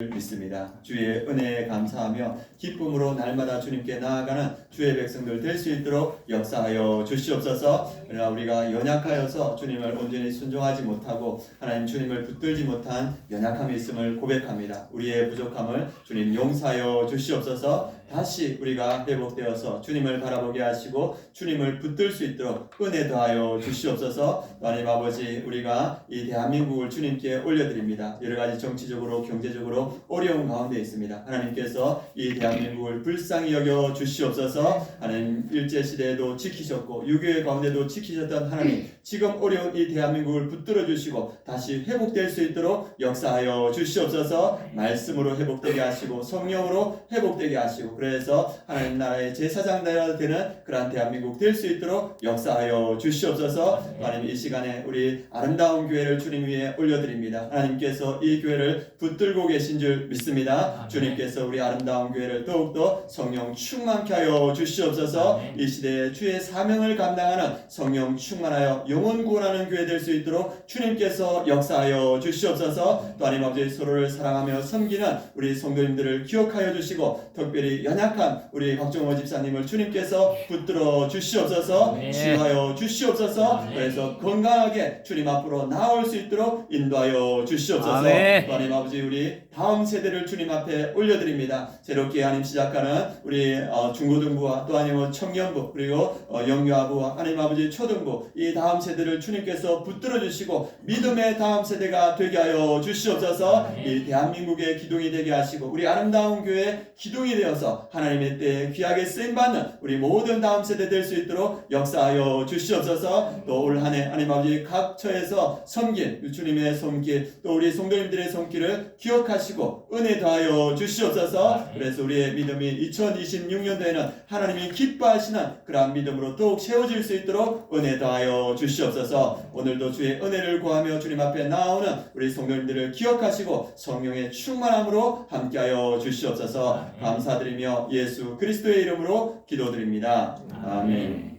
믿습니다. 주의 은혜에 감사하며 기쁨으로 날마다 주님께 나아가는 주의 백성들 될 수 있도록 역사하여 주시옵소서. 그러나 우리가 연약하여서 주님을 온전히 순종하지 못하고 하나님 주님을 붙들지 못한 연약함이 있음을 고백합니다. 우리의 부족함을 주님 용서하여 주시옵소서. 다시 우리가 회복되어서 주님을 바라보게 하시고 주님을 붙들 수 있도록 은혜 더하여 주시옵소서. 하나님 아버지, 우리가 이 대한민국을 주님께 올려드립니다. 여러 가지 정치적으로 경제적으로 어려운 가운데 있습니다. 하나님께서 이 대한민국을 불쌍히 여겨 주시옵소서. 하나님 일제시대에도 지키셨고 유교의 가운데도 지키셨던 하나님, 지금 어려운 이 대한민국을 붙들어 주시고 다시 회복될 수 있도록 역사하여 주시옵소서. 말씀으로 회복되게 하시고 성령으로 회복되게 하시고, 그래서 하나님 나라의 제사장 나라가 되는 그러한 대한민국 될 수 있도록 역사하여 주시옵소서. 하나님 이 시간에 우리 아름다운 교회를 주님 위에 올려드립니다. 하나님께서 이 교회를 붙들고 계신 줄 믿습니다. 주님께서 우리 아름다운 교회를 더욱더 성령 충만케 하여 주시옵소서. 이 시대에 주의 사명을 감당하는 성령 충만하여 영혼 구원하는 교회 될 수 있도록 주님께서 역사하여 주시옵소서. 또 하나님 아버지, 서로를 사랑하며 섬기는 우리 성도님들을 기억하여 주시고 특별히 연약한 우리 박정호 집사님을 주님께서 붙들어 주시옵소서. 치유하여 주시옵소서. 그래서 건강하게 주님 앞으로 나올 수 있도록 인도하여 주시옵소서. 또 하나님 아버지, 우리 다음 세대를 주님 앞에 올려드립니다. 새롭게 하나님 시작하는 우리 중고등부와 또 아니면 청년부, 그리고 영유아부와 하나님 아버지 초등부, 이 다음 세대를 주님께서 붙들어 주시고 믿음의 다음 세대가 되게 하여 주시옵소서. 이 대한민국의 기둥이 되게 하시고 우리 아름다운 교회 기둥이 되어서 하나님의 때에 귀하게 쓰임받는 우리 모든 다음 세대 될 수 있도록 역사하여 주시옵소서. 또 올 한 해 하나님 아버지 각 처에서 섬긴 주님의 손길, 또 우리 성도님들의 손길을 기억하시고 은혜 더하여 주시옵소서. 그래서 우리의 믿음이 2026년도에는 하나님이 기뻐하시는 그러한 믿음으로 더욱 세워질 수 있도록 은혜 더하여 주시옵소서. 오늘도 주의 은혜를 구하며 주님 앞에 나오는 우리 성도님들을 기억하시고 성령의 충만함으로 함께하여 주시옵소서. 감사드리며 예수 그리스도의 이름으로 기도드립니다. 아멘.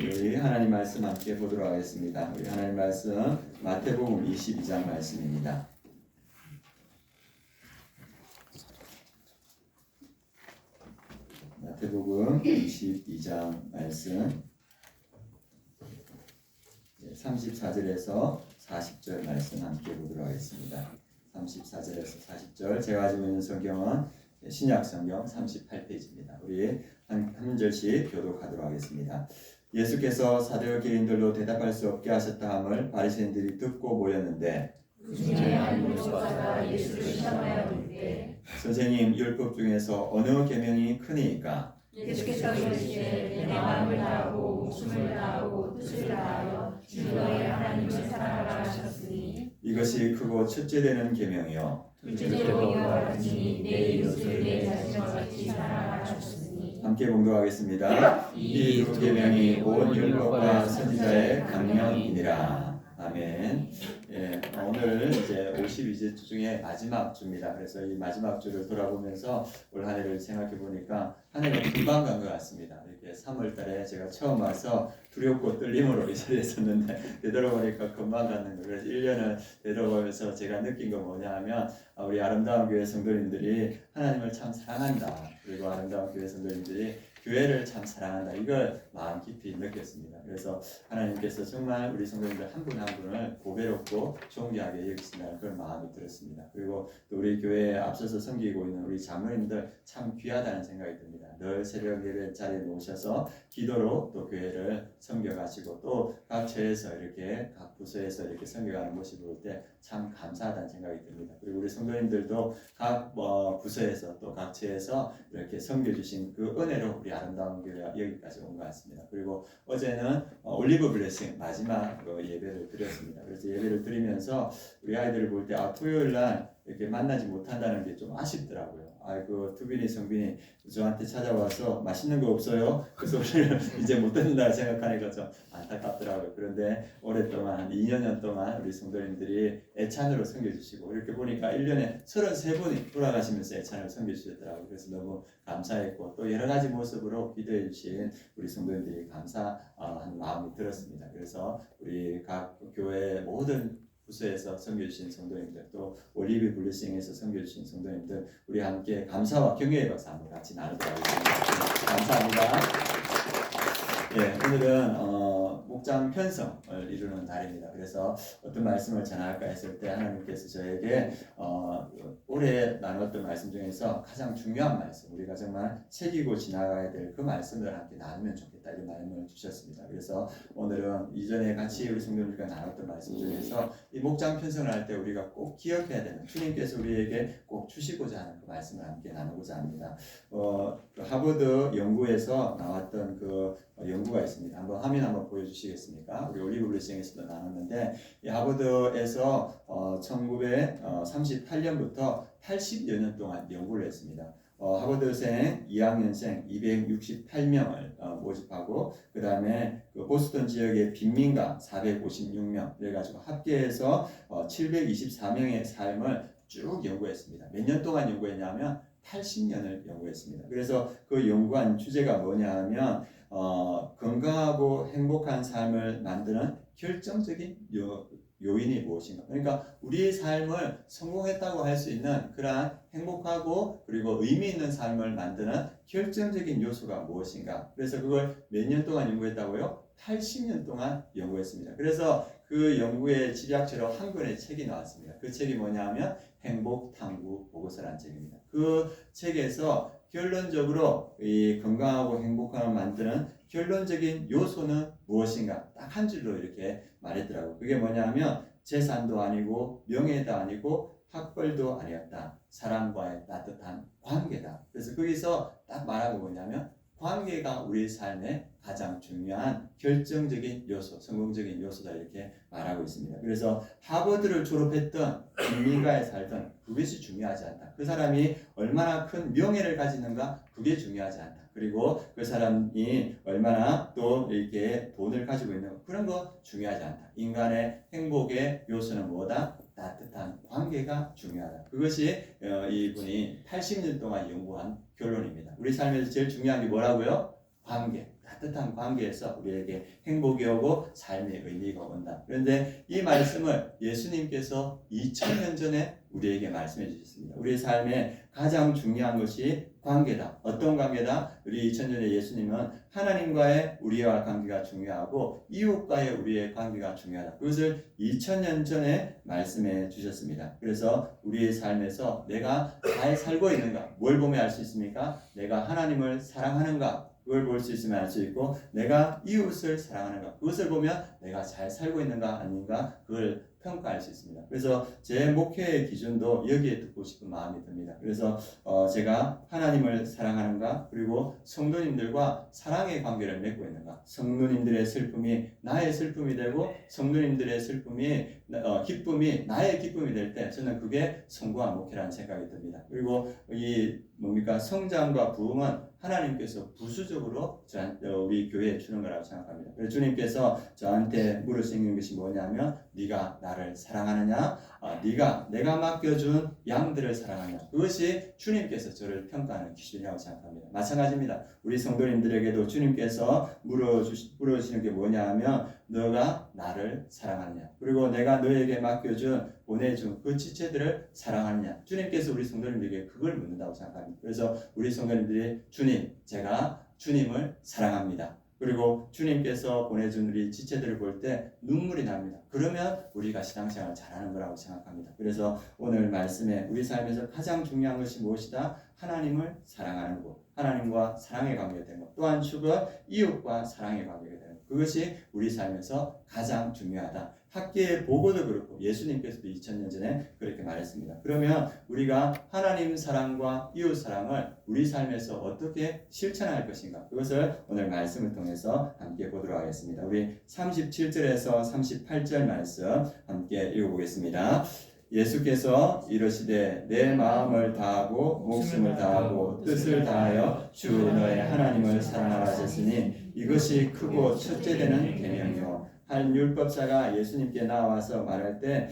우리 하나님 말씀 함께 보도록 하겠습니다. 우리 하나님 말씀 마태복음 22장 말씀입니다. 마태복음 22장 말씀 34절에서 40절 말씀 함께 보도록 하겠습니다. 34절에서 40절, 제가 가지고 있는 성경은 신약 성경 38페이지입니다. 우리 한 절씩 교독하도록 하겠습니다. 예수께서 사두개인들로 대답할 수 없게 하셨다 함을 바리새인들이 듣고 모였는데, 선생님, 율법 중에서 어느 계명이 크니까? 예수께서 이르시되 내 마음을 다하고 목숨을 다하고 뜻을 다하여 주 너의 하나님을 사랑하라 하셨으니 이것이 크고 첫째 되는 계명이요 둘째로 이와 같으니 내 이웃을 내 자신과 같이 사랑하라 하셨으니. 함께 봉독하겠습니다. 이 두 계명이 온 율법과 선지자의 강령이니라. 아멘. 오늘 이제 52주 중에 마지막 주입니다. 그래서 이 마지막 주를 돌아보면서 올 한 해를 생각해 보니까 한 해가 금방 간 것 같습니다. 이렇게 3월 달에 제가 처음 와서 두렵고 떨림으로 이 자리에 섰는데 되돌아보니까 금방 가는 거예요. 그래서 1년을 되돌아보면서 제가 느낀 건 뭐냐 하면 우리 아름다운 교회 성도님들이 하나님을 참 사랑한다. 그리고 아름다운 교회 성도님들이 교회를 참 사랑한다. 이걸 마음 깊이 느꼈습니다. 그래서 하나님께서 정말 우리 성도님들 한 분 한 분을 보배롭고 존귀하게 여기신다는 그런 마음이 들었습니다. 그리고 또 우리 교회에 앞서서 섬기고 있는 우리 장로님들 참 귀하다는 생각이 듭니다. 늘 새벽 예배 자리에 모셔서 기도로 또 교회를 섬겨가시고 또 각 처에서 이렇게 각 부서에서 이렇게 섬겨가는 모습을 볼 때 참 감사하다는 생각이 듭니다. 그리고 우리 성도님들도 각 부서에서 또 각 처에서 이렇게 섬겨주신 그 은혜로 우리 아름다운 교회가 여기까지 온 것 같습니다. 그리고 어제는 올리브 블레싱 마지막 예배를 드렸습니다. 그래서 예배를 드리면서 우리 아이들을 볼 때 토요일 날 이렇게 만나지 못한다는 게 좀 아쉽더라고요. 아이고, 두빈이 성빈이 저한테 찾아와서 맛있는 거 없어요? 그 소리를 이제 못 듣는다 생각하니까 좀 안타깝더라고요. 그런데 오랫동안 한 2년 동안 우리 성도님들이 애찬으로 섬겨주시고 이렇게 보니까 1년에 33분이 돌아가시면서 애찬으로 섬겨주셨더라고요. 그래서 너무 감사했고 또 여러 가지 모습으로 기도해 주신 우리 성도님들이 감사한 마음이 들었습니다. 그래서 우리 각 교회 모든 부서에서 섬겨주신 성도님들, 또 올리브 블레싱에서 섬겨주신 성도님들, 우리 함께 감사와 경외의 박수 한번 같이 나누도록 하겠습니다. 감사합니다. 예, 오늘은 목장 편성을 이루는 날입니다. 그래서 어떤 말씀을 전할까 했을 때 하나님께서 저에게 올해 나눴던 말씀 중에서 가장 중요한 말씀, 우리가 정말 새기고 지나가야 될 그 말씀을 함께 나누면 좋겠다, 이런 말씀을 주셨습니다. 그래서 오늘은 이전에 같이 우리 성도님들과 나눴던 말씀 중에서 이 목장 편성을 할 때 우리가 꼭 기억해야 되는, 주님께서 우리에게 꼭 주시고자 하는 그 말씀을 함께 나누고자 합니다. 그 하버드 연구에서 나왔던 그 연구가 있습니다. 한번 화면 한번 보여주시겠습니까? 우리 올리브 블레싱에서도 나눴는데, 이 하버드에서 1938년부터 80여 년 동안 연구를 했습니다. 하버드생 2학년생 268명을 모집하고, 그 다음에 그 보스턴 지역의 빈민가 456명, 그래가지고 합계해서 724명의 삶을 쭉 연구했습니다. 몇 년 동안 연구했냐면 80년을 연구했습니다. 그래서 그 연구한 주제가 뭐냐 하면 건강하고 행복한 삶을 만드는 결정적인 요인이 무엇인가. 그러니까 우리의 삶을 성공했다고 할 수 있는 그러한 행복하고 그리고 의미 있는 삶을 만드는 결정적인 요소가 무엇인가. 그래서 그걸 몇 년 동안 연구했다고요? 80년 동안 연구했습니다. 그래서 그 연구의 집약처럼 한 권의 책이 나왔습니다. 그 책이 뭐냐면 행복 탐구 보고서라는 책입니다. 그 책에서 결론적으로 이 건강하고 행복함을 만드는 결론적인 요소는 무엇인가 딱 한 줄로 이렇게 말했더라고요. 그게 뭐냐면 재산도 아니고 명예도 아니고 학벌도 아니었다. 사람과의 따뜻한 관계다. 그래서 거기서 딱 말하고 뭐냐면 관계가 우리 삶의 가장 중요한 결정적인 요소, 성공적인 요소다, 이렇게 말하고 있습니다. 그래서 하버드를 졸업했던 빈민가에 살던 그것이 중요하지 않다. 그 사람이 얼마나 큰 명예를 가지는가 그게 중요하지 않다. 그리고 그 사람이 얼마나 또 이렇게 돈을 가지고 있는가 그런 거 중요하지 않다. 인간의 행복의 요소는 뭐다? 따뜻한 관계가 중요하다. 그것이 이분이 80년 동안 연구한 결론입니다. 우리 삶에서 제일 중요한 게 뭐라고요? 관계. 따뜻한 관계에서 우리에게 행복이 오고 삶의 의미가 온다. 그런데 이 말씀을 예수님께서 2000년 전에 우리에게 말씀해 주셨습니다. 우리의 삶에 가장 중요한 것이 관계다. 어떤 관계다? 우리 2000년에 예수님은 하나님과의 우리와 관계가 중요하고 이웃과의 우리의 관계가 중요하다. 그것을 2000년 전에 말씀해 주셨습니다. 그래서 우리의 삶에서 내가 잘 살고 있는가? 뭘 보면 알 수 있습니까? 내가 하나님을 사랑하는가? 그걸 볼 수 있으면 알 수 있고, 내가 이웃을 사랑하는가, 그것을 보면 내가 잘 살고 있는가 아닌가 그걸 평가할 수 있습니다. 그래서 제 목회의 기준도 여기에 듣고 싶은 마음이 듭니다. 그래서 제가 하나님을 사랑하는가, 그리고 성도님들과 사랑의 관계를 맺고 있는가, 성도님들의 슬픔이 나의 슬픔이 되고 성도님들의 기쁨이 나의 기쁨이 될 때 저는 그게 성공한 목회라는 생각이 듭니다. 그리고 이 성장과 부흥은 하나님께서 부수적으로 우리 교회에 주는 거라고 생각합니다. 그래서 주님께서 저한테 물으시는 것이 뭐냐면 네가 나를 사랑하느냐, 내가 맡겨준 양들을 사랑하느냐, 그것이 주님께서 저를 평가하는 기준이라고 생각합니다. 마찬가지입니다. 우리 성도님들에게도 주님께서 물으시는 게 뭐냐 하면 너가 나를 사랑하느냐, 그리고 내가 너에게 보내준 그 지체들을 사랑하느냐, 주님께서 우리 성도님들에게 그걸 묻는다고 생각합니다. 그래서 우리 성도님들이 제가 주님을 사랑합니다. 그리고 주님께서 보내준 우리 지체들을 볼 때 눈물이 납니다. 그러면 우리가 신앙생활을 잘하는 거라고 생각합니다. 그래서 오늘 말씀에 우리 삶에서 가장 중요한 것이 무엇이다? 하나님을 사랑하는 것, 하나님과 사랑의 관계가 되는 것, 또한 축은 이웃과 사랑의 관계가 되는 것, 그것이 우리 삶에서 가장 중요하다. 학계의 보고도 그렇고 예수님께서도 2000년 전에 그렇게 말했습니다. 그러면 우리가 하나님 사랑과 이웃 사랑을 우리 삶에서 어떻게 실천할 것인가, 그것을 오늘 말씀을 통해서 함께 보도록 하겠습니다. 우리 37절에서 38절 말씀 함께 읽어보겠습니다. 예수께서 이르시되 내 마음을 다하고 목숨을 다하고 뜻을 다하여 주 너의 하나님을 사랑하라 하셨으니 이것이 크고 첫째 되는 계명이요. 한 율법사가 예수님께 나와서 말할 때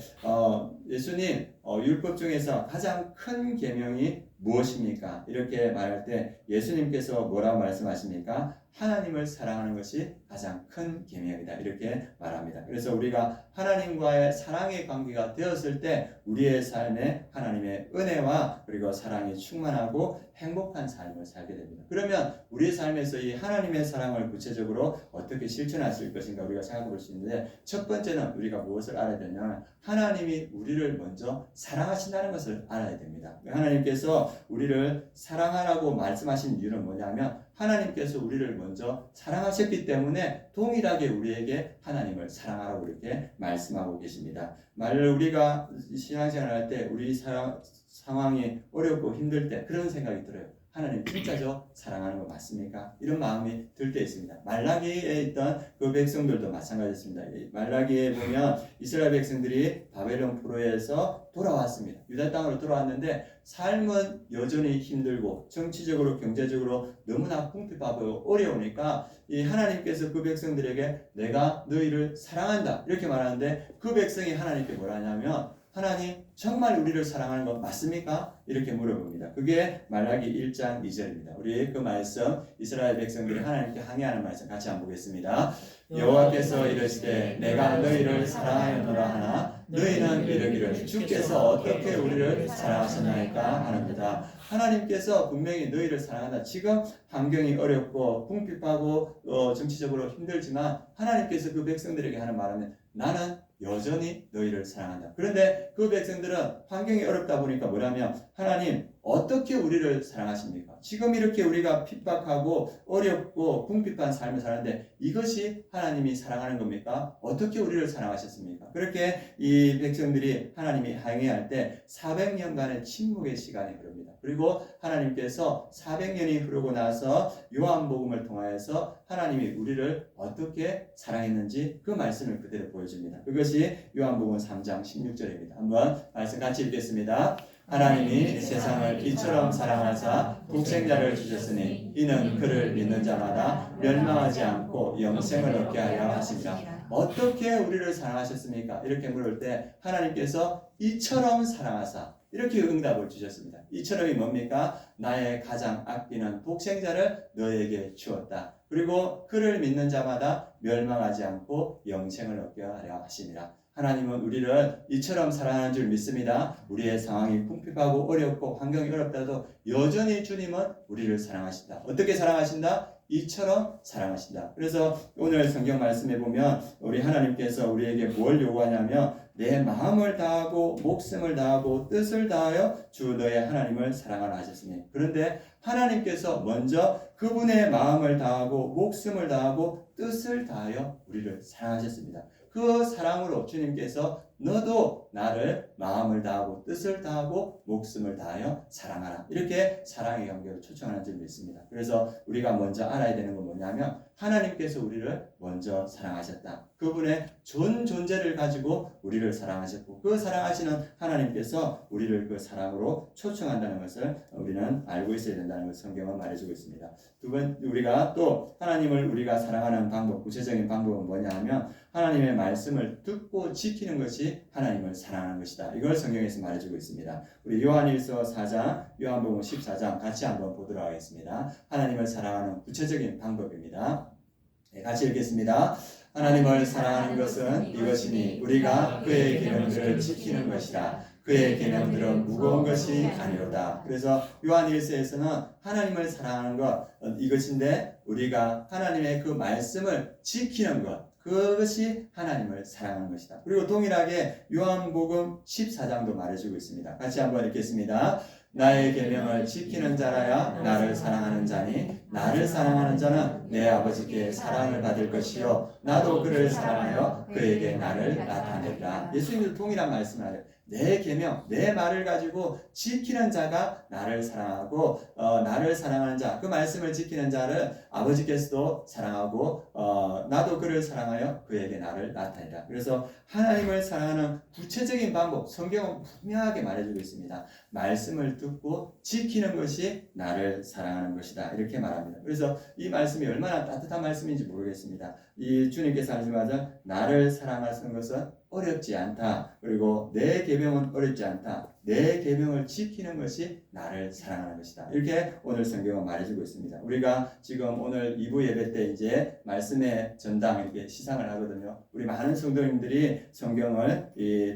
예수님 율법 중에서 가장 큰 계명이 무엇입니까? 이렇게 말할 때 예수님께서 뭐라고 말씀하십니까? 하나님을 사랑하는 것이 가장 큰 계명이다. 이렇게 말합니다. 그래서 우리가 하나님과의 사랑의 관계가 되었을 때 우리의 삶에 하나님의 은혜와 그리고 사랑이 충만하고 행복한 삶을 살게 됩니다. 그러면 우리의 삶에서 이 하나님의 사랑을 구체적으로 어떻게 실천할 수 있을 것인가 우리가 생각해 볼 수 있는데, 첫 번째는 우리가 무엇을 알아야 되냐면 하나님이 우리를 먼저 사랑하신다는 것을 알아야 됩니다. 하나님께서 우리를 사랑하라고 말씀하신 이유는 뭐냐면 하나님께서 우리를 먼저 사랑하셨기 때문에 동일하게 우리에게 하나님을 사랑하라고 이렇게 말씀하고 계십니다. 만일 우리가 신앙생활 할 때 우리 상황이 어렵고 힘들 때 그런 생각이 들어요. 하나님 진짜 저 사랑하는 거 맞습니까? 이런 마음이 들 때 있습니다. 말라기에 있던 그 백성들도 마찬가지였습니다. 말라기에 보면 이스라엘 백성들이 바벨론 포로에서 돌아왔습니다. 유다 땅으로 돌아왔는데 삶은 여전히 힘들고 정치적으로 경제적으로 너무나 궁핍하고 어려우니까 이 하나님께서 그 백성들에게 내가 너희를 사랑한다 이렇게 말하는데, 그 백성이 하나님께 뭐라 하냐면 하나님 정말 우리를 사랑하는 것 맞습니까? 이렇게 물어봅니다. 그게 말라기 1장 2절입니다. 우리 그 말씀 이스라엘 백성들이 하나님께 항의하는 말씀 같이 한번 보겠습니다. 여호와께서 이르시되 내가 너희를 사랑하였노라 하나 너희는 이르기를 주께서 어떻게 우리를 사랑하셨나이까 하는도다. 하나님께서 분명히 너희를 사랑한다. 지금 환경이 어렵고 궁핍하고 정치적으로 힘들지만 하나님께서 그 백성들에게 하는 말은 나는 여전히 너희를 사랑한다. 그런데 그 백성들은 환경이 어렵다 보니까 뭐냐면 하나님 어떻게 우리를 사랑하십니까? 지금 이렇게 우리가 핍박하고 어렵고 궁핍한 삶을 사는데 이것이 하나님이 사랑하는 겁니까? 어떻게 우리를 사랑하셨습니까? 그렇게 이 백성들이 하나님이 항의할 때 400년간의 침묵의 시간이 흐릅니다. 그리고 하나님께서 400년이 흐르고 나서 요한복음을 통하여서 하나님이 우리를 어떻게 사랑했는지 그 말씀을 그대로 보여줍니다. 그것이 요한복음 3장 16절입니다. 한번 말씀 같이 읽겠습니다. 하나님이 세상을 이처럼 사랑하사 독생자를 주셨으니 이는 그를 믿는 자마다 멸망하지 않고 영생을 얻게 하려 하십니다. 어떻게 우리를 사랑하셨습니까? 이렇게 물을 때 하나님께서 이처럼 사랑하사 이렇게 응답을 주셨습니다. 이처럼이 뭡니까? 나의 가장 아끼는 독생자를 너에게 주었다. 그리고 그를 믿는 자마다 멸망하지 않고 영생을 얻게 하려 하십니다. 하나님은 우리를 이처럼 사랑하는 줄 믿습니다. 우리의 상황이 궁핍하고 어렵고 환경이 어렵다도 여전히 주님은 우리를 사랑하신다. 어떻게 사랑하신다? 이처럼 사랑하신다. 그래서 오늘 성경 말씀에 보면 우리 하나님께서 우리에게 뭘 요구하냐면 내 마음을 다하고 목숨을 다하고 뜻을 다하여 주 너의 하나님을 사랑하라 하셨으니, 그런데 하나님께서 먼저 그분의 마음을 다하고 목숨을 다하고 뜻을 다하여 우리를 사랑하셨습니다. 그 사랑으로 주님께서 너도 나를 마음을 다하고 뜻을 다하고 목숨을 다하여 사랑하라. 이렇게 사랑의 관계로 초청하는 줄 믿습니다. 그래서 우리가 먼저 알아야 되는 건 뭐냐면 하나님께서 우리를 먼저 사랑하셨다. 그분의 전 존재를 가지고 우리를 사랑하셨고 그 사랑하시는 하나님께서 우리를 그 사랑으로 초청한다는 것을 우리는 알고 있어야 된다는 것을 성경은 말해주고 있습니다. 두 번, 우리가 또 하나님을 우리가 사랑하는 방법, 구체적인 방법은 뭐냐 하면 하나님의 말씀을 듣고 지키는 것이 하나님을 사랑하는 것이다. 이걸 성경에서 말해주고 있습니다. 우리 요한일서 4장, 요한복음 14장 같이 한번 보도록 하겠습니다. 하나님을 사랑하는 구체적인 방법입니다. 네, 같이 읽겠습니다. 하나님을 사랑하는 것은 이것이니 우리가 그의 계명들을 지키는 것이라. 그의 계명들은 무거운 것이 아니로다. 그래서 요한일서에서는 하나님을 사랑하는 것 이것인데 우리가 하나님의 그 말씀을 지키는 것, 그것이 하나님을 사랑하는 것이다. 그리고 동일하게 요한복음 14장도 말해주고 있습니다. 같이 한번 읽겠습니다. 나의 계명을 지키는 자라야 나를 사랑하는 자니 나를 사랑하는 자는 내 아버지께 사랑을 받을 것이요 나도 그를 사랑하여 그에게 나를 나타내리라. 예수님도 동일한 말씀을 하래요. 내 계명, 내 말을 가지고 지키는 자가 나를 사랑하고 나를 사랑하는 자, 그 말씀을 지키는 자를 아버지께서도 사랑하고 나도 그를 사랑하여 그에게 나를 나타내라. 그래서 하나님을 사랑하는 구체적인 방법, 성경은 분명하게 말해주고 있습니다. 말씀을 듣고 지키는 것이 나를 사랑하는 것이다. 이렇게 말합니다. 그래서 이 말씀이 얼마나 따뜻한 말씀인지 모르겠습니다. 이 주님께서 말씀하신 나를 사랑하시는 것은 어렵지 않다. 그리고 내 계명은 어렵지 않다. 내 계명을 지키는 것이 나를 사랑하는 것이다. 이렇게 오늘 성경은 말해주고 있습니다. 우리가 지금 오늘 2부 예배 때 이제 말씀의 전당 이렇게 시상을 하거든요. 우리 많은 성도님들이 성경을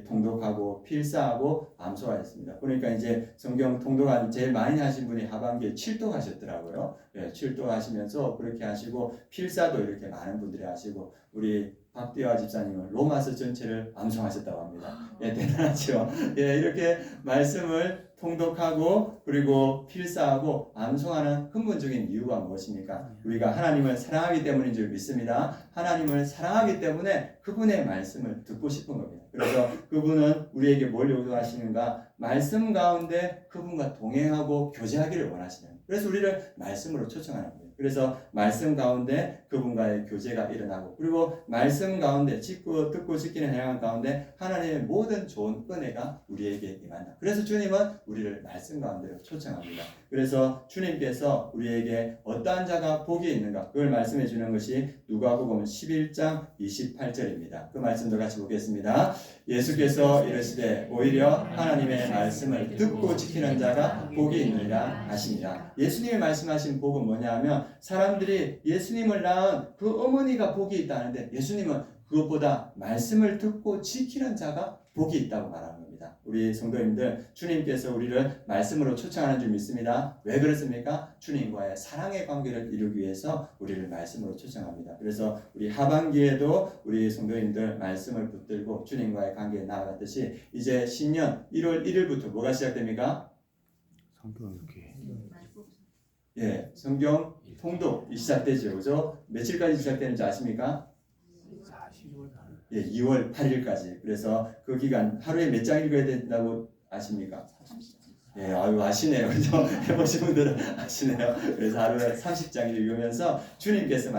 통독하고 필사하고 암송하였습니다. 그러니까 이제 성경 통독한 제일 많이 하신 분이 하반기에 7독하셨더라고요. 예, 7독하시면서 그렇게 하시고 필사도 이렇게 많은 분들이 하시고 우리 박대화 집사님은 로마서 전체를 암송하셨다고 합니다. 예, 대단하죠. 예, 이렇게 말씀을 통독하고 그리고 필사하고 암송하는 근본적인 이유가 무엇입니까? 우리가 하나님을 사랑하기 때문인 줄 믿습니다. 하나님을 사랑하기 때문에 그분의 말씀을 듣고 싶은 겁니다. 그래서 그분은 우리에게 뭘 요구하시는가? 말씀 가운데 그분과 동행하고 교제하기를 원하시는. 그래서 우리를 말씀으로 초청하는 거예요. 그래서 말씀 가운데 그분과의 교제가 일어나고 그리고 말씀 가운데 듣고 지키는 행한 가운데 하나님의 모든 좋은 은혜가 우리에게 임한다. 그래서 주님은 우리를 말씀 가운데로 초청합니다. 그래서 주님께서 우리에게 어떠한 자가 복이 있는가 그걸 말씀해 주는 것이 누가복음 11장 28절입니다. 그 말씀도 같이 보겠습니다. 예수께서 이르시되 오히려 하나님의 말씀을 듣고 지키는 자가 복이 있느니라 하시니라. 예수님이 말씀하신 복은 뭐냐 하면 사람들이 예수님을 낳은 그 어머니가 복이 있다는데 예수님은 그것보다 말씀을 듣고 지키는 자가 복이 있다고 말하는 겁니다. 우리 성도님들 주님께서 우리를 말씀으로 초청하는 줄 믿습니다. 왜 그렇습니까? 주님과의 사랑의 관계를 이루기 위해서 우리를 말씀으로 초청합니다. 그래서 우리 하반기에도 우리 성도님들 말씀을 붙들고 주님과의 관계에 나아갔듯이 이제 신년 1월 1일부터 뭐가 시작됩니까? 성경 읽기. 예, 성경 통독이 시작되죠. 그죠? 며칠까지 시작되는지 아십니까? 2월 8일까지. 그래서 그 기간 하루에 몇 장 읽어야 된다고 아십니까? 예, 아유 아시네요. 그죠? 해보신 분들은 아시네요. 그래서 하루에 30장을 읽으면서 주님께서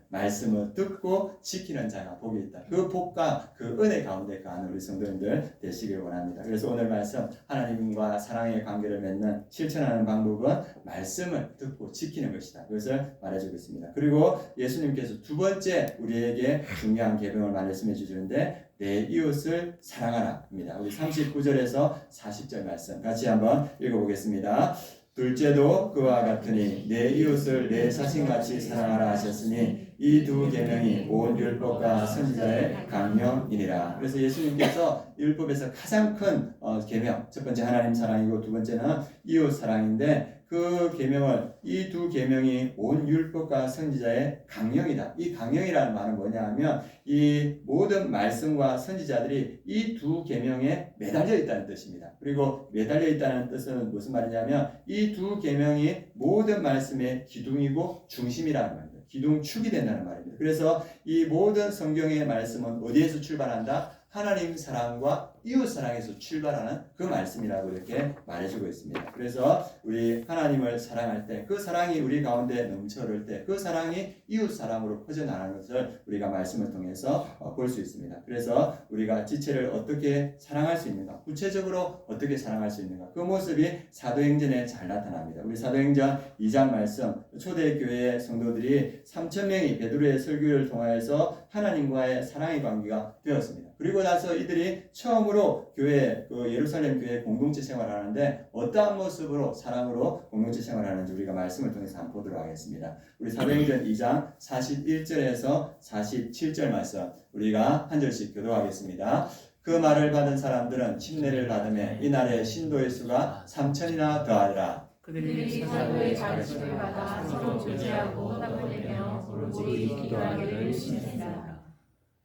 말씀을 듣고 지키는 자가 복이 있다. 그 복과 그 은혜 가운데 가는 우리 성도님들 되시길 원합니다. 그래서 오늘 말씀 하나님과 사랑의 관계를 맺는 실천하는 방법은 말씀을 듣고 지키는 것이다. 그것을 말해주고 있습니다. 그리고 예수님께서 두 번째 우리에게 중요한 계명을 말씀해 주시는데 내 이웃을 사랑하라 입니다. 우리 39절에서 40절 말씀 같이 한번 읽어보겠습니다. 둘째도 그와 같으니 내 이웃을 내 자신같이 사랑하라 하셨으니 이 두 계명이 온 율법과 선지자의 강령이니라. 그래서 예수님께서 율법에서 가장 큰 계명, 첫 번째 하나님 사랑이고 두 번째는 이웃 사랑인데 그 계명을 이 두 계명이 온 율법과 선지자의 강령이다. 이 강령이라는 말은 뭐냐 하면 이 모든 말씀과 선지자들이 이 두 계명에 매달려 있다는 뜻입니다. 그리고 매달려 있다는 뜻은 무슨 말이냐면 이 두 계명이 모든 말씀의 기둥이고 중심이라는 말입니다. 기둥축이 된다는 말입니다. 그래서 이 모든 성경의 말씀은 어디에서 출발한다? 하나님 사랑과 이웃 사랑에서 출발하는 그 말씀이라고 이렇게 말해주고 있습니다. 그래서 우리 하나님을 사랑할 때 그 사랑이 우리 가운데 넘쳐 흐를 때 그 사랑이 이웃 사랑으로 퍼져나가는 것을 우리가 말씀을 통해서 볼 수 있습니다. 그래서 우리가 지체를 어떻게 사랑할 수 있는가, 구체적으로 어떻게 사랑할 수 있는가, 그 모습이 사도행전에 잘 나타납니다. 우리 사도행전 2장 말씀, 초대교회 성도들이 3,000명이 베드로의 설교를 통하여서 하나님과의 사랑의 관계가 되었습니다. 그리고 나서 이들이 처음으로 교회, 예루살렘 교회 공동체 생활을 하는데 어떠한 모습으로 사랑으로 공동체 생활을 하는지 우리가 말씀을 통해서 한번 보도록 하겠습니다. 우리 사도행전 2장 41절에서 47절 말씀 우리가 한 절씩 교도하겠습니다. 그 말을 받은 사람들은 침례를 받으며 이날의 신도의 수가 3,000이나 더하더라. 그들이 사도의 가르침을 받아 서로 교제하고 화답을 내며 오로지 기도하기를 힘쓰니라.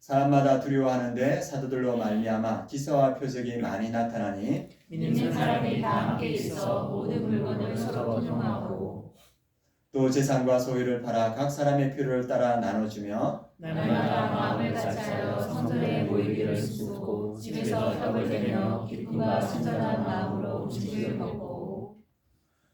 사람마다 두려워하는데 사도들로 말미암아 기사와 표적이 많이 나타나니 믿는 사람이 다 함께 있어 모든 물건을 서로 통용하고 또 재산과 소유를 팔아 각 사람의 필요를 따라 나눠주며 날마다 마음을 같이하여 성전에 모이기를 수고 집에서 떡을 내며 기쁨과 친절한 마음으로 음식을 먹고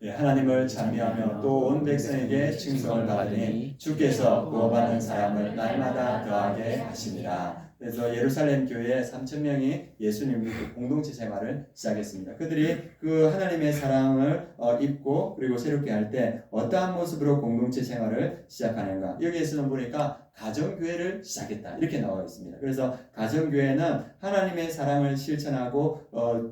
하나님을 찬미하며 또 온 백성에게 칭송을 받으니 주께서 구원받는 사람을 날마다 더하게 하십니다. 그래서 예루살렘 교회에 3,000명이 예수님 믿고 공동체 생활을 시작했습니다. 그들이 그 하나님의 사랑을 입고 그리고 새롭게 할 때 어떠한 모습으로 공동체 생활을 시작하는가. 여기에서는 보니까 가정교회를 시작했다. 이렇게 나와 있습니다. 그래서 가정교회는 하나님의 사랑을 실천하고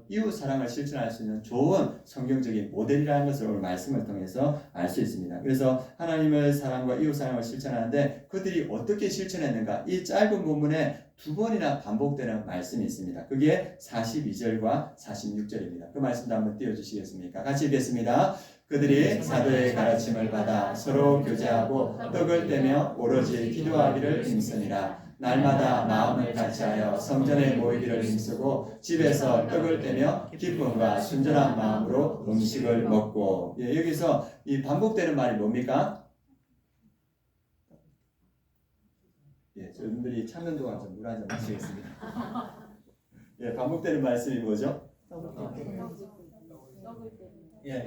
이웃 사랑을 실천할 수 있는 좋은 성경적인 모델이라는 것을 오늘 말씀을 통해서 알 수 있습니다. 그래서 하나님의 사랑과 이웃 사랑을 실천하는데 그들이 어떻게 실천했는가? 이 짧은 본문에 두 번이나 반복되는 말씀이 있습니다. 그게 42절과 46절입니다. 그 말씀도 한번 띄워주시겠습니까? 같이 읽겠습니다. 그들이 사도의 가르침을 받아 서로 교제하고 떡을 떼며 오로지 기도하기를 힘쓰니라. 날마다 마음을 같이하여 성전에 모이기를 힘쓰고 집에서 떡을 떼며 기쁨과 순전한 마음으로 음식을 먹고. 여기서 이 반복되는 말이 뭡니까? 여러분들이 찾는 동안 좀 물 한 잔 마시겠습니다. 반복되는 말씀이 뭐죠?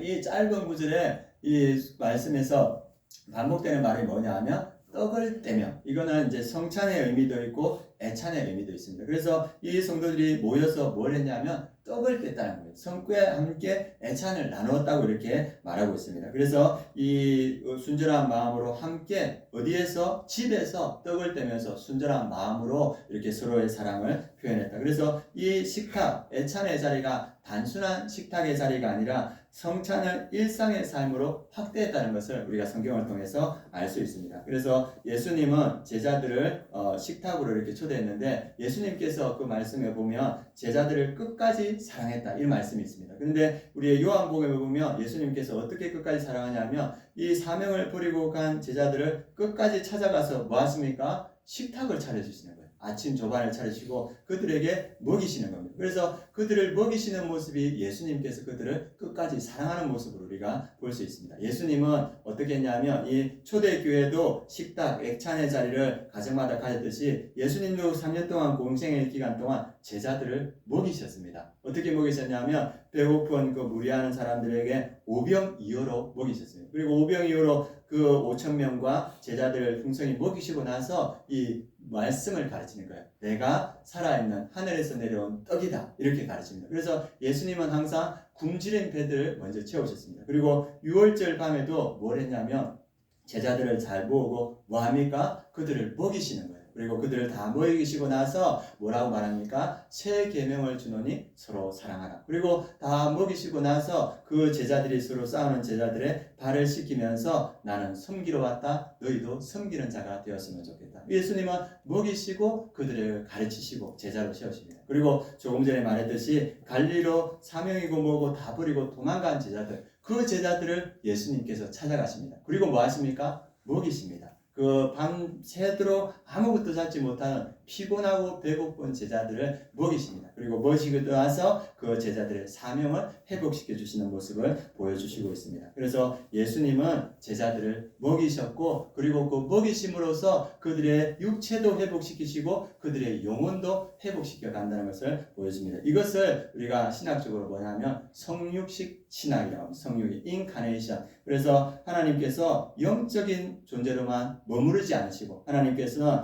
이 짧은 구절에 이 말씀에서 반복되는 말이 뭐냐면 떡을 떼며, 이거는 이제 성찬의 의미도 있고 애찬의 의미도 있습니다. 그래서 이 성도들이 모여서 뭘 했냐면 떡을 뗐다는 거예요. 성교에 함께 애찬을 나누었다고 이렇게 말하고 있습니다. 그래서 이 순전한 마음으로 함께 어디에서? 집에서 떡을 떼면서 순전한 마음으로 이렇게 서로의 사랑을 표현했다. 그래서 이 식탁, 애찬의 자리가 단순한 식탁의 자리가 아니라 성찬을 일상의 삶으로 확대했다는 것을 우리가 성경을 통해서 알 수 있습니다. 그래서 예수님은 제자들을 식탁으로 이렇게 초대했는데 예수님께서 그 말씀에 보면 제자들을 끝까지 사랑했다 이 말씀이 있습니다. 그런데 우리의 요한복음에 보면 예수님께서 어떻게 끝까지 사랑하냐면 이 사명을 버리고 간 제자들을 끝까지 찾아가서 뭐 하십니까? 식탁을 차려주시는 거예요. 아침 조반을 차리시고 그들에게 먹이시는 겁니다. 그래서 그들을 먹이시는 모습이 예수님께서 그들을 끝까지 사랑하는 모습으로 우리가 볼 수 있습니다. 예수님은 어떻게 했냐면 이 초대교회도 식탁, 액찬의 자리를 가정마다 가졌듯이 예수님도 3년 동안 공생의 기간 동안 제자들을 먹이셨습니다. 어떻게 먹이셨냐면 배고픈 그 무리하는 사람들에게 오병이어로 먹이셨어요. 그리고 오병이어로 그 5,000명과 제자들을 풍성히 먹이시고 나서 이 말씀을 가르치는 거예요. 내가 살아있는 하늘에서 내려온 떡이다. 이렇게 가르칩니다. 그래서 예수님은 항상 굶주린 배들을 먼저 채우셨습니다. 그리고 6월절 밤에도 뭘 했냐면 제자들을 잘 모으고 뭐 합니까? 그들을 먹이시는 거예요. 그리고 그들을 다 먹이시고 나서 뭐라고 말합니까? 새 계명을 주노니 서로 사랑하라. 그리고 다 먹이시고 나서 그 제자들이 서로 싸우는 제자들의 발을 씻기면서 나는 섬기러 왔다. 너희도 섬기는 자가 되었으면 좋겠다. 예수님은 먹이시고 그들을 가르치시고 제자로 세우십니다. 그리고 조금 전에 말했듯이 갈리로 사명이고 뭐고 다 버리고 도망간 제자들, 그 제자들을 예수님께서 찾아가십니다. 그리고 뭐 하십니까? 먹이십니다. 그 밤새도록 아무것도 잡지 못하는 피곤하고 배고픈 제자들을 먹이십니다. 그리고 먹이시고 나서 그 제자들의 사명을 회복시켜 주시는 모습을 보여주시고 있습니다. 그래서 예수님은 제자들을 먹이셨고 그리고 그 먹이심으로써 그들의 육체도 회복시키시고 그들의 영혼도 회복시켜 간다는 것을 보여줍니다. 이것을 우리가 신학적으로 뭐냐면 성육식 신학이라고 합니다. 성육의 인카네이션. 그래서 하나님께서 영적인 존재로만 머무르지 않으시고 하나님께서는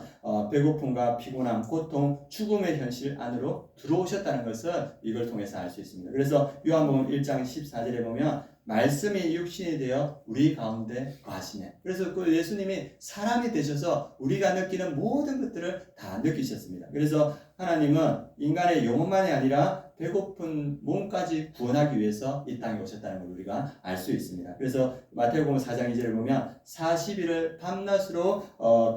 배고픔과 피곤함, 고통, 죽음의 현실 안으로 들어오셨다는 것을 이걸 통해서 알 수 있습니다. 그래서 요한복음 1장 14절에 보면 말씀이 육신이 되어 우리 가운데 거하시네. 그래서 그 예수님이 사람이 되셔서 우리가 느끼는 모든 것들을 다 느끼셨습니다. 그래서 하나님은 인간의 영혼만이 아니라 배고픈 몸까지 구원하기 위해서 이 땅에 오셨다는 걸 우리가 알 수 있습니다. 그래서 마태복음 4장 2절을 보면 40일을 밤낮으로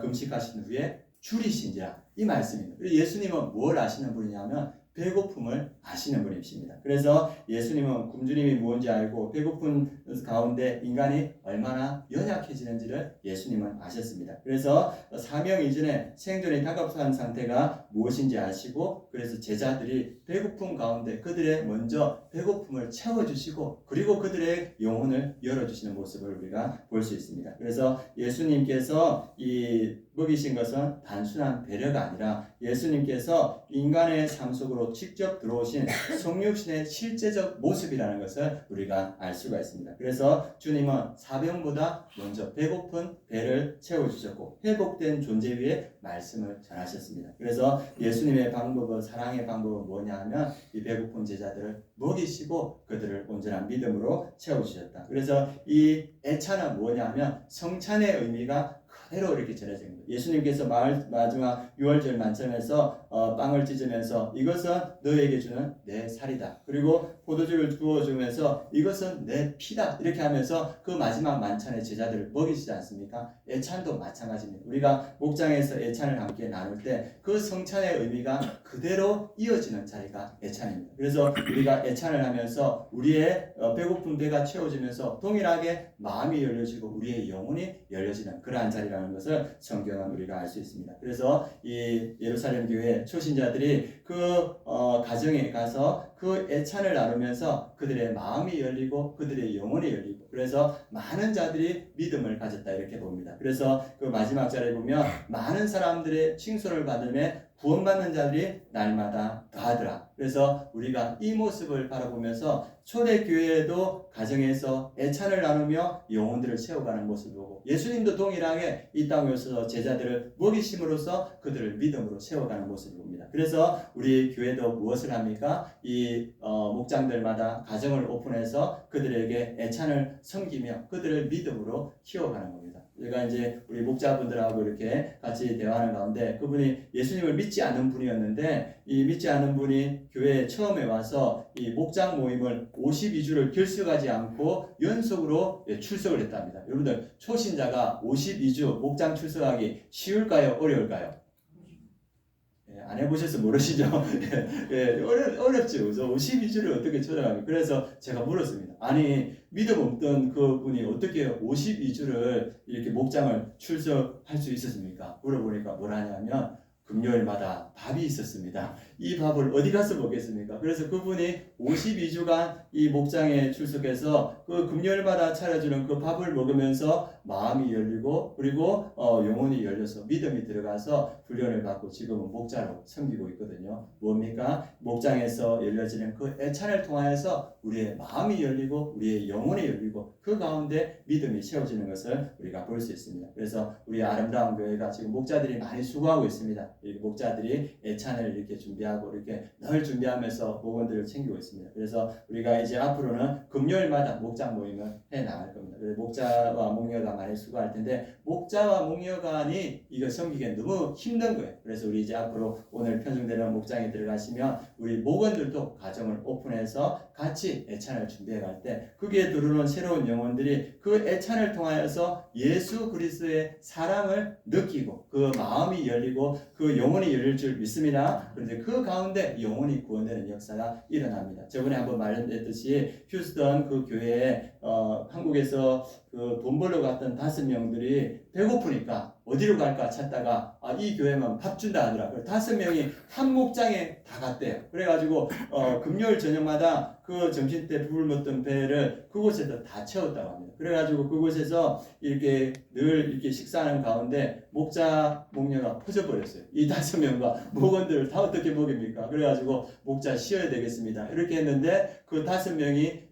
금식하신 후에 줄이신지라 이 말씀입니다. 예수님은 뭘 아시는 분이냐면 배고픔을 아시는 분이십니다. 그래서 예수님은 굶주림이 무엇인지 알고 배고픈 가운데 인간이 얼마나 연약해지는지를 예수님은 아셨습니다. 그래서 사명 이전에 생존이 다급한 상태가 무엇인지 아시고 그래서 제자들이 배고픔 가운데 그들의 먼저 배고픔을 채워주시고 그리고 그들의 영혼을 열어주시는 모습을 우리가 볼 수 있습니다. 그래서 예수님께서 이 먹이신 것은 단순한 배려가 아니라 예수님께서 인간의 삶 속으로 직접 들어오신 성육신의 실제적 모습이라는 것을 우리가 알 수가 있습니다. 그래서 주님은 사병보다 먼저 배고픈 배를 채워주셨고 회복된 존재 위에 말씀을 전하셨습니다. 그래서 예수님의 방법은 사랑의 방법은 뭐냐 하면 이 배고픈 제자들을 먹이시고 그들을 온전한 믿음으로 채워주셨다. 그래서 이 애찬은 뭐냐 하면 성찬의 의미가 그대로 이렇게 전해진 거예요. 예수님께서 마지막 유월절 만찬에서 빵을 찢으면서 이것은 너에게 주는 내 살이다. 그리고 포도주를 부어주면서 이것은 내 피다. 이렇게 하면서 그 마지막 만찬의 제자들을 먹이시지 않습니까? 애찬도 마찬가지입니다. 우리가 목장에서 애찬을 함께 나눌 때 그 성찬의 의미가 그대로 이어지는 자리가 애찬입니다. 그래서 우리가 애찬을 하면서 우리의 배고픈 배가 채워지면서 동일하게 마음이 열려지고 우리의 영혼이 열려지는 그러한 자리라는 것을 성경은 우리가 알 수 있습니다. 그래서 이 예루살렘 교회 초신자들이 그 가정에 가서 그 애찬을 나누면서 그들의 마음이 열리고 그들의 영혼이 열리고 그래서 많은 자들이 믿음을 가졌다 이렇게 봅니다. 그래서 그 마지막 절에 보면 많은 사람들의 칭송을 받으며 구원받는 자들이 날마다 더하더라. 그래서 우리가 이 모습을 바라보면서 초대교회에도 가정에서 애찬을 나누며 영혼들을 채워가는 모습을 보고 예수님도 동일하게 이 땅에 오셔서 제자들을 먹이심으로써 그들을 믿음으로 채워가는 모습을 봅니다. 그래서 우리 교회도 무엇을 합니까? 이 목장들마다 가정을 오픈해서 그들에게 애찬을 섬기며 그들을 믿음으로 키워가는 겁니다. 제가 이제 우리 목자분들하고 이렇게 같이 대화하는 가운데 그분이 예수님을 믿지 않는 분이었는데 이 믿지 않는 분이 교회에 처음에 와서 이 목장 모임을 52주를 결석하지 않고 연속으로 출석을 했답니다. 여러분들 초신자가 52주 목장 출석하기 쉬울까요? 어려울까요? 안 해보셔서 모르시죠? 어렵죠. 그래서 52주를 어떻게 초대합니까? 그래서 제가 물었습니다. 아니, 믿음 없던 그 분이 어떻게 52주를 이렇게 목장을 출석할 수 있었습니까? 물어보니까 뭐라 하냐면, 금요일마다 밥이 있었습니다. 이 밥을 어디 가서 먹겠습니까? 그래서 그분이 52주간 이 목장에 출석해서 그 금요일마다 차려주는 그 밥을 먹으면서 마음이 열리고 그리고 영혼이 열려서 믿음이 들어가서 훈련을 받고 지금은 목자로 섬기고 있거든요. 뭡니까? 목장에서 열려지는 그 애찬을 통하여서 우리의 마음이 열리고 우리의 영혼이 열리고 그 가운데 믿음이 채워지는 것을 우리가 볼 수 있습니다. 그래서 우리 아름다운 교회가 지금 목자들이 많이 수고하고 있습니다. 목자들이 애찬을 이렇게 준비하고 이렇게 늘 준비하면서 목원들을 챙기고 있습니다. 그래서 우리가 이제 앞으로는 금요일마다 목장 모임을 해 나갈 겁니다. 그래서 목자와 목녀가 많이 수고할 텐데 목자와 목녀간이 이거 섬기기엔 너무 힘든 거예요. 그래서 우리 이제 앞으로 오늘 편성되는 목장에 들어가시면 우리 목원들도 가정을 오픈해서 같이 애찬을 준비해 갈 때 거기에 들어오는 새로운 영혼들이 그 애찬을 통하여서 예수 그리스도의 사랑을 느끼고 그 마음이 열리고 그 영혼이 열릴 줄 믿습니다. 그런데 그 가운데 영혼이 구원되는 역사가 일어납니다. 저번에 한번 말했듯이 휴스턴 그 교회에 한국에서 그 돈 벌러 갔던 5명들이 배고프니까 어디로 갈까 찾다가 이 교회만 밥 준다 하더라. 5명이 한 목장에 다 갔대요. 그래가지고 금요일 저녁마다 그 점심때 불 먹던 배를 그곳에서 다 채웠다고 합니다. 그래가지고 그곳에서 이렇게 늘 이렇게 식사하는 가운데 목자 목녀가 퍼져버렸어요. 이 5명과 목원들을 다 어떻게 먹입니까? 그래가지고 목자 쉬어야 되겠습니다. 이렇게 했는데 그 5명이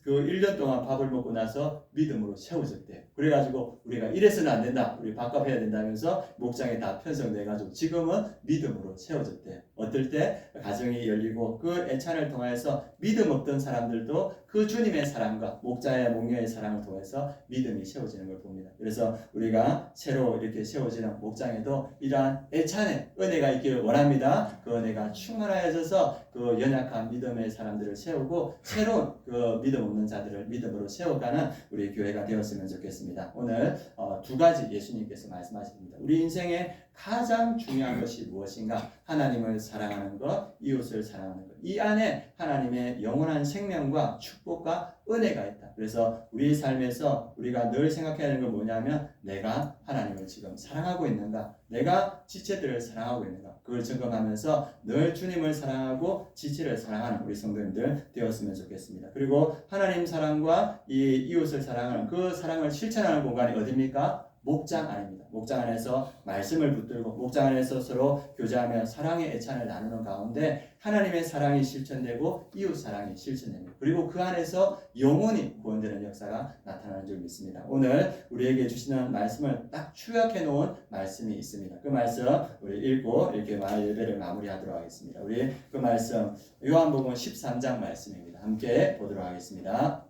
그 1년 동안 밥을 먹고 나서 믿음으로 채워졌대요. 그래가지고 우리가 이래서는 안 된다. 우리 밥값 해야 된다면서 목장에 다 편성돼가지고 지금은 믿음으로 채워졌대요. 어떨 때 가정이 열리고 그 애찬을 통해서 믿음 없던 사람들도 그 주님의 사랑과 목자의 목녀의 사랑을 통해서 믿음이 채워지는 걸 봅니다. 그래서 우리가 새로 이렇게 채워지는 목장에도 이러한 애찬의 은혜가 있기를 원합니다. 그 은혜가 충만하여져서 그 연약한 믿음의 사람들을 채우고 새로운 그 믿음 없는 자들을 믿음으로 세워가는 우리 교회가 되었으면 좋겠습니다. 오늘 2가지 예수님께서 말씀하십니다. 우리 인생에 가장 중요한 것이 무엇인가? 하나님을 사랑하는 것, 이웃을 사랑하는 것. 이 안에 하나님의 영원한 생명과 축복과 은혜가 있다. 그래서 우리 삶에서 우리가 늘 생각해야 하는 건 뭐냐면 내가 하나님을 지금 사랑하고 있는가? 내가 지체들을 사랑하고 있는가? 그걸 점검하면서 늘 주님을 사랑하고 지체를 사랑하는 우리 성도님들 되었으면 좋겠습니다. 그리고 하나님 사랑과 이 이웃을 사랑하는 그 사랑을 실천하는 공간이 어디입니까? 목장 안입니다. 목장 안에서 말씀을 붙들고 목장 안에서 서로 교제하며 사랑의 애찬을 나누는 가운데 하나님의 사랑이 실천되고 이웃 사랑이 실천됩니다. 그리고 그 안에서 영원히 구원되는 역사가 나타나는 줄 믿습니다. 오늘 우리에게 주시는 말씀을 딱 추약해 놓은 말씀이 있습니다. 그 말씀 우리 읽고 이렇게 예배를 마무리하도록 하겠습니다. 우리 그 말씀 요한복음 13장 말씀입니다. 함께 보도록 하겠습니다.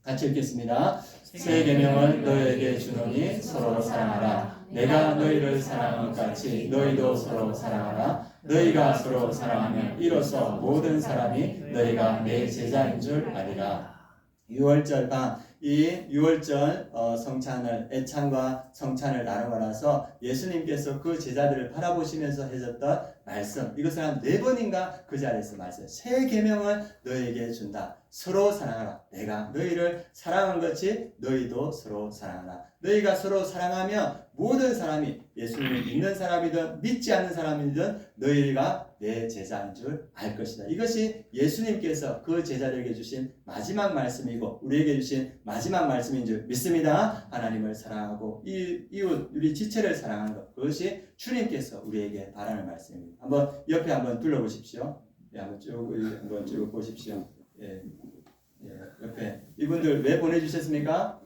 같이 읽겠습니다. 새 계명을 너희에게 주노니 서로 사랑하라. 내가 너희를 사랑한 것 같이 너희도 서로 사랑하라. 너희가 서로 사랑하면 이로써 모든 사람이 너희가 내 제자인 줄 아리라. 6월절 밤, 이 6월절 성찬을, 애찬과 성찬을 나누고 나서 예수님께서 그 제자들을 바라보시면서 해줬던 말씀, 이것을 한 4번인가 그 자리에서 말씀, 새 계명을 너희에게 준다. 서로 사랑하라. 내가 너희를 사랑한 것이 너희도 서로 사랑하라. 너희가 서로 사랑하면 모든 사람이, 예수님을 믿는 사람이든 믿지 않는 사람이든 너희가 내 제자인 줄 알 것이다. 이것이 예수님께서 그 제자들에게 주신 마지막 말씀이고 우리에게 주신 마지막 말씀인 줄 믿습니다. 하나님을 사랑하고 이웃 우리 지체를 사랑하는 것, 그것이 주님께서 우리에게 바라는 말씀입니다. 한번 옆에 한번 둘러보십시오. 예, 한번 쭉 보십시오. 예, 옆에 이분들 왜 보내주셨습니까?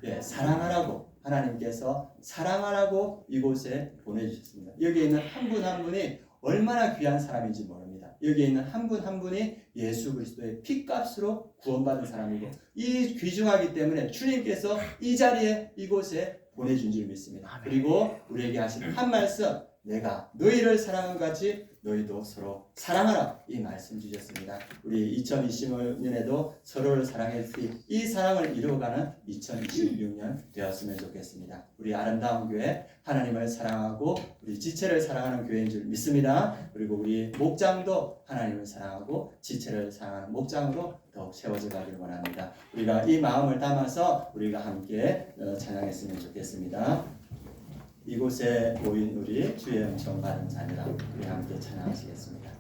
예, 사랑하라고, 하나님께서 사랑하라고 이곳에 보내주셨습니다. 여기에 있는 한 분 한 분이 얼마나 귀한 사람인지 모릅니다. 여기에 있는 한 분 한 분이 예수 그리스도의 피값으로 구원받은 사람이고, 이 귀중하기 때문에 주님께서 이 자리에 이곳에 보내준 줄 믿습니다. 그리고 우리에게 하신 한 말씀, 내가 너희를 사랑한 것 같이 너희도 서로 사랑하라, 이 말씀 주셨습니다. 우리 2025년에도 서로를 사랑해서 이 사랑을 이루어가는 2026년 되었으면 좋겠습니다. 우리 아름다운 교회, 하나님을 사랑하고 우리 지체를 사랑하는 교회인 줄 믿습니다. 그리고 우리 목장도 하나님을 사랑하고 지체를 사랑하는 목장으로 더욱 세워져 가기를 원합니다. 우리가 이 마음을 담아서 우리가 함께 찬양했으면 좋겠습니다. 이곳에 모인 우리 주의 은총 받은 자녀라, 우리 함께 찬양하시겠습니다.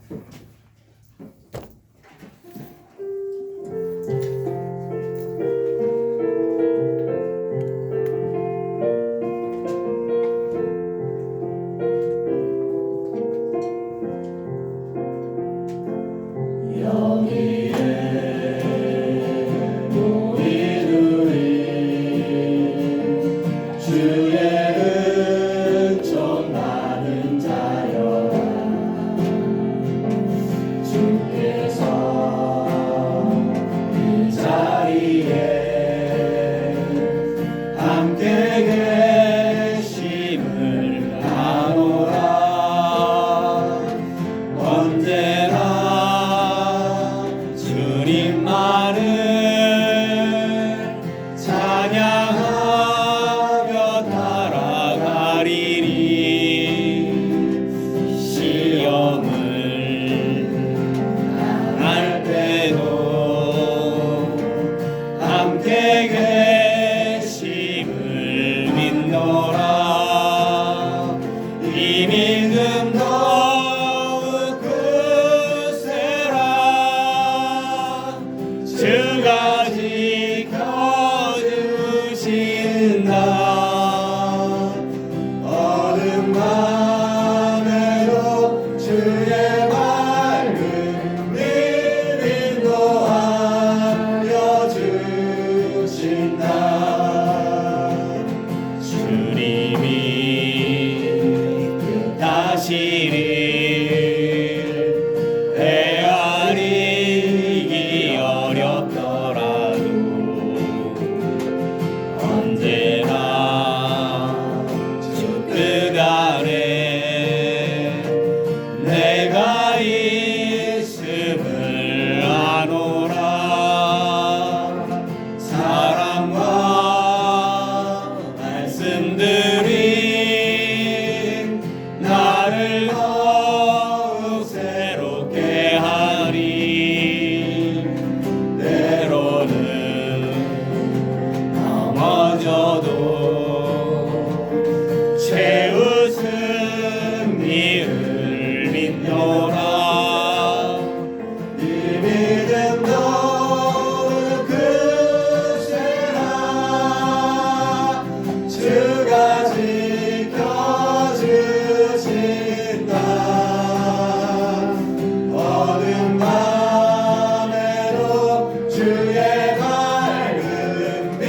주의 밝은 빛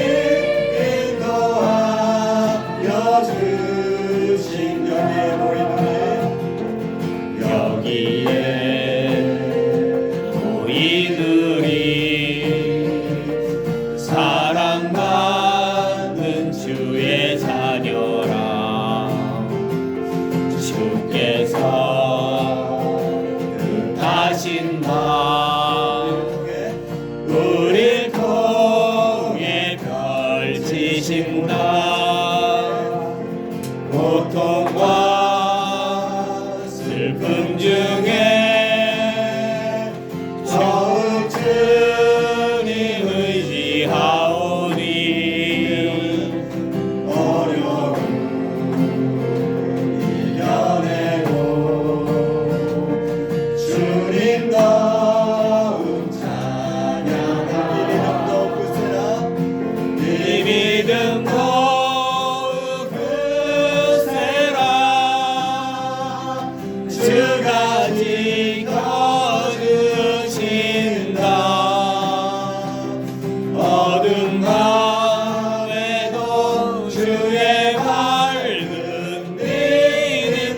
인도하 어두운 밤에도 주의 밝은 빛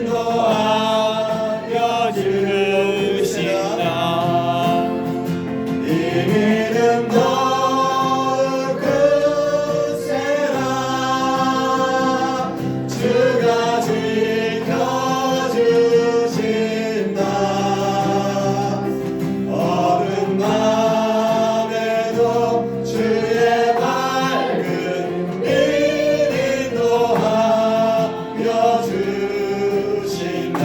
인도하여 주신다. 이 믿음 더욱 굳세라. 주가 지켜주신다. 어두운 밤에도 주의 밝은 빛 인도하여 주신다.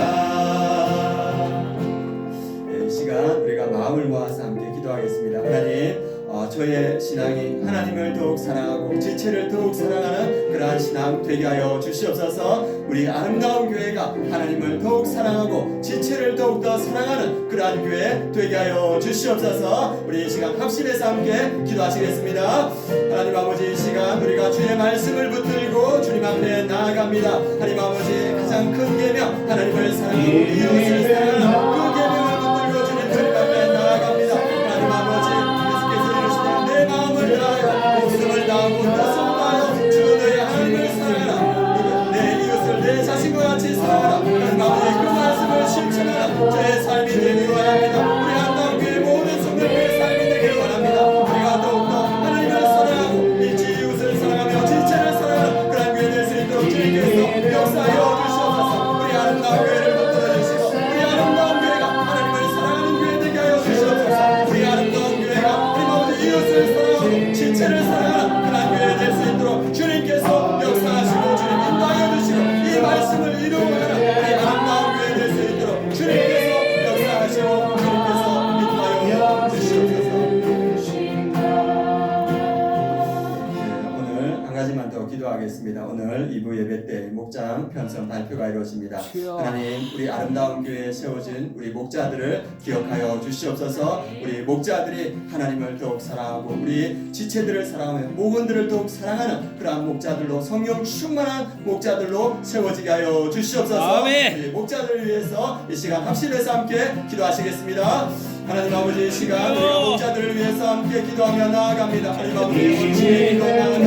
이 시간 우리가 마음을 모아서 함께 기도하겠습니다. 하나님, 저의 신앙이 하나님을 더욱 사랑하고 지체를 더욱 사랑하는 그러한 신앙 되게 하여 주시옵소서. 우리 아름다운 교회가 하나님을 더욱 사랑하고 지체를 더욱더 사랑하는 그러한 교회 되게 하여 주시옵소서. 우리 이 시간 합심해서 함께 기도하시겠습니다. 하나님 아버지, 이 시간 우리가 주의 말씀을 붙들고 주님 앞에 나아갑니다. 하나님 아버지, 가장 큰 계명 하나님을 사랑하고 이웃을 사랑하는 그 계명을 붙들고 주님 앞에 나아갑니다. 하나님 아버지, 예수께서 이르시되 내 마음을 다하여 목숨을 다하고 뜻을 다하여 주 너의 하나님을 사랑하라. 내 이웃을 내 자신과 같이 사랑하라. 하나님 아버지, 그 말씀을 실천하라. 저의 삶이 되기 원합니다. 우리 한나운 교회 모든 성도들의 삶이 되길 원합니다. 우리가 더욱더 하나님을 사랑하고 이웃을 사랑하며 지체를 사랑하는 그런 교회 될 수 있도록 주님께서 역사하여 주시옵소서. 우리 아름다운 교회를 붙들어 주시고 우리 아름다운 교회가 하나님을 사랑하는 교회 되게 하여 주시옵소서. 우리 아름다운 교회가 하나님 아버지 이웃을 사랑하고 지체를 사랑하는 그런 교회 될 수 있도록 주님께서 역사하시고 주님 인도하여 주시고 이 말씀을 이루어가는 우리 아름다운 교회 될 수 있도록 주님께서 역사하시고 주님께서 인도하여 주시옵소서. 오늘 한 가지만 더 기도하겠습니다. 오늘 2부 예배 때 목장 편성 발표가 이루어집니다. 하나님, 우리 아름다운 교회에 세워진 우리 목자들을 기억하여 주시옵소서. 우리 목자들이 하나님을 더욱 사랑하고 우리 지체들을 사랑하며 목원들을 더욱 사랑하는 그러한 목자들로 성령 충만한 목자들로 세워지게 하여 주시옵소서. 아멘. 우리 목자들을 위해서 이 시간 합심해서 함께 기도하시겠습니다. 하나님 아버지, 이 시간 우리가 목자들을 위해서 함께 기도하며 나아갑니다. 하나님 아버지, 원치 동행하는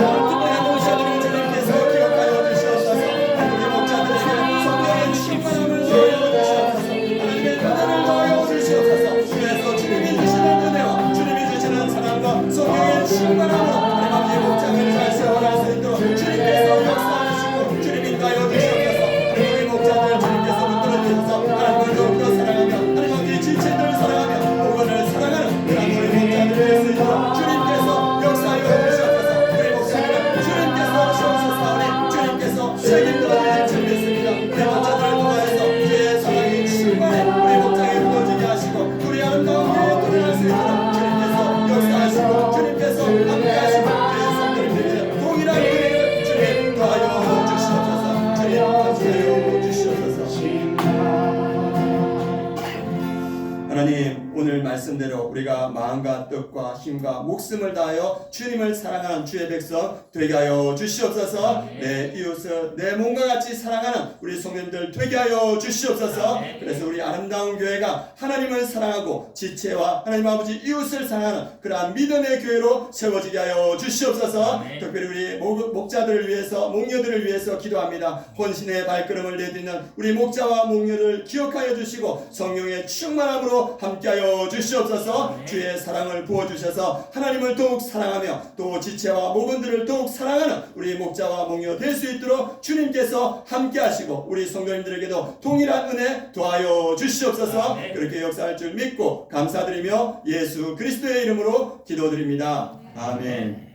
목자들을 주님께서 기억하여 주시옵소서. 우리 목자들에게 성령의 충만함을 더하여 주시옵소서. 하나님의 은혜를 더하여 주시옵소서. 그래서 주님이 주시는 은혜와 주님이 주시는 사랑과 성령의 충만함으로 하나님 아버지 목장을 잘 세워갈 수 있도록 주님께서 역사하시고 주님 인도하여 주시옵소서. 우리 목자들 주님께서 붙들어 주셔서 하나님을 더욱더 사랑하며 하나님 아버지 지체들을 사랑하며 목원을 사랑하는 그런 우리 목자들 될 수 있도록 주님께서 역사하여 주시옵소서. 우리 목자들은 주님께서 세우셨사오니 주님께서 책임져 주실 줄 믿습니다. 우리 목자들을 통하여서 주의 사랑이 충만해 우리 목장에 이루어지게 하시고 우리 아름다운 교회에 도전할 수 있도록 주님께서 역사하시고 주님께서 함께하시고 우리의 성도님들에게 동일한 은혜를 주님 더하여 주시옵소서. 주님 감사하여 주시옵소서. 하나님, 오늘 말씀대로 우리가 마음과 뜻과 힘과 목숨을 다하여 주님을 사랑하는 주의 백성 되게 하여 주시옵소서. 내 이웃을 내 몸과 같이 사랑하는 우리 성도님들 되게 하여 주시옵소서. 그래서 우리 아름다운 교회가 하나님을 사랑하고 지체와 하나님 아버지 이웃을 사랑하는 그러한 믿음의 교회로 세워지게 하여 주시옵소서. 특별히 우리 목자들을 위해서 목녀들을 위해서 기도합니다. 혼신의 발걸음을 내딛는 우리 목자와 목녀를 기억하여 주시고 성령의 충만함으로 함께하여 주시옵소서. 주의 사랑을 부어주셔서 하나님을 더욱 사랑하며 또 지체와 목원들을 더욱 사랑하는 우리 목자와 목녀 될 수 있도록 주님께서 함께하시고 우리 성도님들에게도 동일한 은혜 더하여 주시옵소서. 그렇게 역사할 줄 믿고 감사드리며 예수 그리스도의 이름으로 기도드립니다. 아멘.